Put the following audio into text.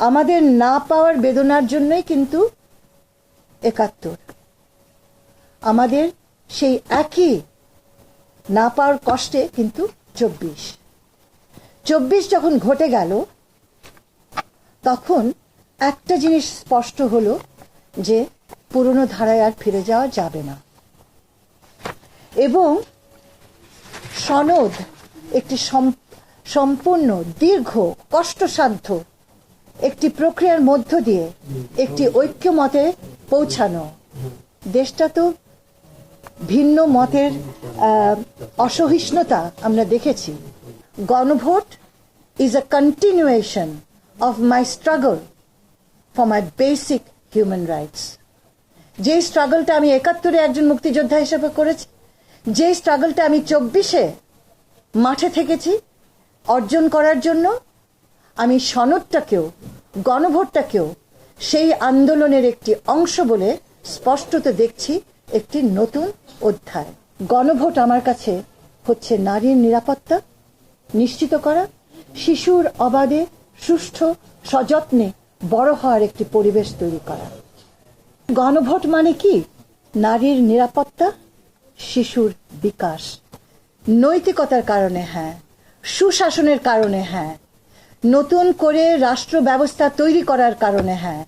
আমাদের না পাওয়ার বেদনার জন্যই কিন্তু ৭১, আমাদের সেই একই না পাওয়ার কষ্টে কিন্তু ২৪ যখন ঘটে গেল, তখন একটা জিনিস স্পষ্ট হলো যে পুরনো ধারায় আর ফিরে যাওয়া যাবে না, এবং সনদ একটি সম্পূর্ণ দীর্ঘ কষ্টসাধ্য একটি প্রক্রিয়ার মধ্য দিয়ে একটি ঐক্যমতে পৌঁছানো। দেশটা তো ভিন্ন মতের অসহিষ্ণুতা আমরা দেখেছি। গণভোট is a continuation of my struggle for my basic human rights. যে স্ট্রাগলটা আমি ৭১-এ একজন মুক্তিযোদ্ধা হিসেবে করেছি, যে স্ট্রাগলটা আমি ২৪-এ মাঠে থেকেছি অর্জন করার জন্য, আমি সনদটাকেও গণভোটটাকেও সেই আন্দোলনের একটি অংশ বলে স্পষ্টত দেখছি একটি নতুন অধ্যায়। গণভোট আমার কাছে হচ্ছে নারীর নিরাপত্তা নিশ্চিত করা, শিশুর অবাধে সুষ্ঠু সযত্নে বড় হওয়ার একটি পরিবেশ তৈরি করা। গণভোট মানে কি? নারীর নিরাপত্তা, শিশুর বিকাশ, নৈতিকতার কারণে হ্যাঁ, সুশাসনের কারণে হ্যাঁ, নতুন করে রাষ্ট্র ব্যবস্থা তৈরি করার কারণে হ্যাঁ,